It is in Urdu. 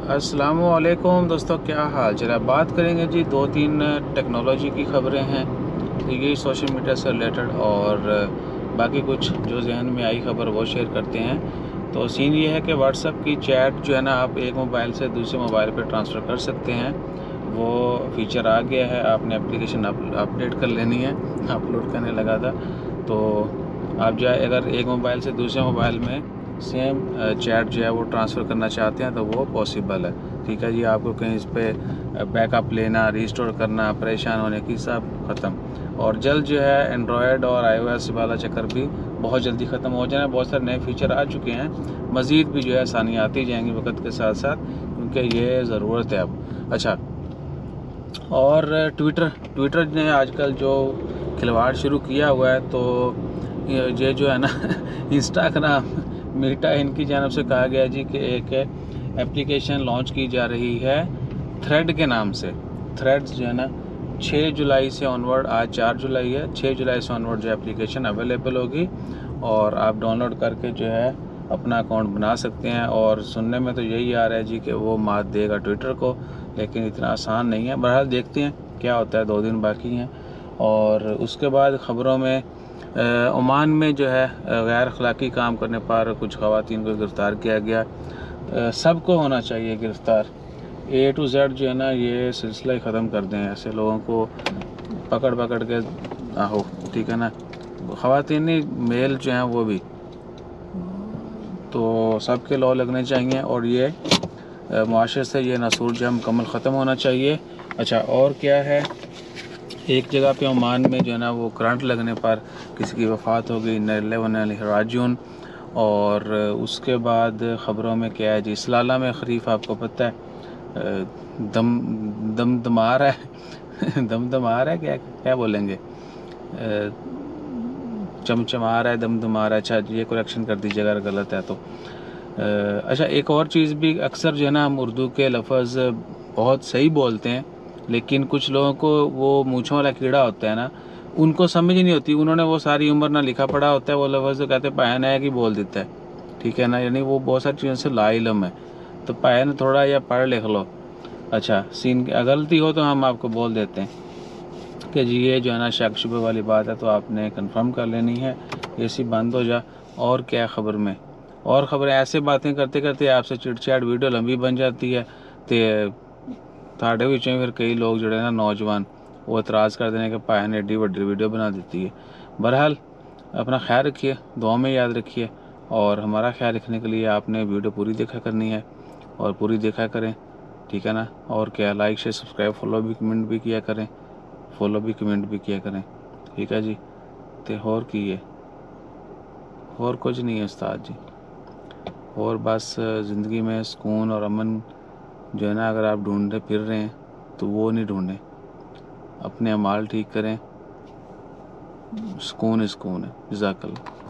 السلام علیکم دوستوں، کیا حال چل ہے؟ بات کریں گے جی 2-3 ٹیکنالوجی کی خبریں ہیں، ٹھیک ہے، سوشل میڈیا سے ریلیٹڈ، اور باقی کچھ جو ذہن میں آئی خبر وہ شیئر کرتے ہیں۔ تو سین یہ ہے کہ واٹس ایپ کی چیٹ جو ہے نا، آپ ایک موبائل سے دوسرے موبائل پہ ٹرانسفر کر سکتے ہیں، وہ فیچر آ گیا ہے۔ آپ نے اپلیکیشن اپڈیٹ کر لینی ہے، اپلوڈ کرنے لگا تھا تو آپ جو ہے اگر ایک موبائل سے دوسرے موبائل میں سیم چیٹ جو ہے وہ ٹرانسفر کرنا چاہتے ہیں تو وہ پاسبل ہے، ٹھیک ہے جی۔ آپ کو کہیں اس پہ بیک اپ لینا، ریسٹور کرنا، پریشان ہونے کی سب ختم، اور جلد جو ہے اینڈرائڈ اور آئی او ایس والا چکر بھی بہت جلدی ختم ہو جانا ہے۔ بہت سارے نئے فیچر آ چکے ہیں، مزید بھی جو ہے آسانیاں آتی جائیں گی وقت کے ساتھ ساتھ، کیونکہ یہ ضرورت ہے اب۔ اچھا، اور ٹویٹر نے آج کل جو کھلواڑ شروع کیا ہوا ہے، تو یہ جو ہے نا انسٹاگرام میٹا، ان کی جانب سے کہا گیا جی کہ ایک اپلیکیشن لانچ کی جا رہی ہے تھریڈ کے نام سے۔ تھریڈز جو ہے نا 6 جولائی سے آنورڈ، آج 4 جولائی ہے، 6 جولائی سے آنورڈ جو اپلیکیشن اویلیبل ہوگی، اور آپ ڈاؤن لوڈ کر کے جو ہے اپنا اکاؤنٹ بنا سکتے ہیں۔ اور سننے میں تو یہی آ رہا ہے جی کہ وہ مات دے گا ٹویٹر کو، لیکن اتنا آسان نہیں ہے۔ بہرحال دیکھتے ہیں کیا ہوتا ہے، 2 دن باقی ہیں۔ اور اس کے بعد خبروں میں عمان میں جو ہے غیر اخلاقی کام کرنے پر کچھ خواتین کو گرفتار کیا گیا۔ سب کو ہونا چاہیے گرفتار، A to Z جو ہے نا، یہ سلسلہ ہی ختم کر دیں، ایسے لوگوں کو پکڑ کے آہو، ٹھیک ہے نا، خواتین میل جو ہیں وہ بھی، تو سب کے لو لگنے چاہیے، اور یہ معاشرے سے یہ ناسور جو ہے مکمل ختم ہونا چاہیے۔ اچھا، اور کیا ہے، ایک جگہ پہ عمان میں جو ہے نا وہ کرنٹ لگنے پر کسی کی وفات ہو گئی، انا للہ و انا الیہ راجعون۔ اور اس کے بعد خبروں میں کیا ہے جی، سلالہ میں خریف آپ کو پتہ ہے دمدما رہا ہے دمدما رہا ہے، کیا بولیں گے، چمچما رہا ہے، دمدما رہا ہے۔ اچھا، یہ کریکشن کر دیجیے اگر غلط ہے تو۔ اچھا، ایک اور چیز بھی، اکثر جو ہے نا ہم اردو کے لفظ بہت صحیح بولتے ہیں، لیکن کچھ لوگوں کو وہ مونچھوں والا کیڑا ہوتا ہے نا، ان کو سمجھ نہیں ہوتی، انہوں نے وہ ساری عمر نہ لکھا پڑھا ہوتا ہے وہ لفظ، تو کہتے ہیں پائن ہے کہ بول دیتا ہے، ٹھیک ہے نا، یعنی وہ بہت ساری چیزوں سے لا علم ہے، تو پائن تھوڑا یا پڑھ لکھ لو۔ اچھا، سین غلطی ہو تو ہم آپ کو بول دیتے ہیں کہ جی یہ جو ہے نا شک شبہ والی بات ہے، تو آپ نے کنفرم کر لینی ہے، ایسی بند ہو جا۔ اور کیا خبر میں، اور خبریں ایسے باتیں کرتے کرتے آپ سے چٹ چاٹ ویڈیو لمبی بن جاتی ہے، تو تھاڑے وچوں پھر کئی لوگ جڑے نا نوجوان، وہ اعتراض کر دینے کہ پایا نے ایڈی وڈی ویڈیو بنا دیتی ہے۔ بہرحال اپنا خیال رکھیے، دعاؤں میں یاد رکھیے، اور ہمارا خیال رکھنے کے لیے آپ نے ویڈیو پوری دیکھا کرنی ہے، اور پوری دیکھا کریں، ٹھیک ہے نا۔ اور کیا، لائک شیئر سبسکرائب فالو بھی کمنٹ بھی کیا کریں، ٹھیک ہے جی۔ تے اور کی ہے، اور کچھ نہیں ہے استاد جی، اور بس زندگی میں سکون اور امن جو ہے نا، اگر آپ ڈھونڈتے پھر رہے ہیں تو وہ نہیں ڈھونڈیں، اپنے اعمال ٹھیک کریں، سکون ہی سکون ہے۔ جزاک اللہ۔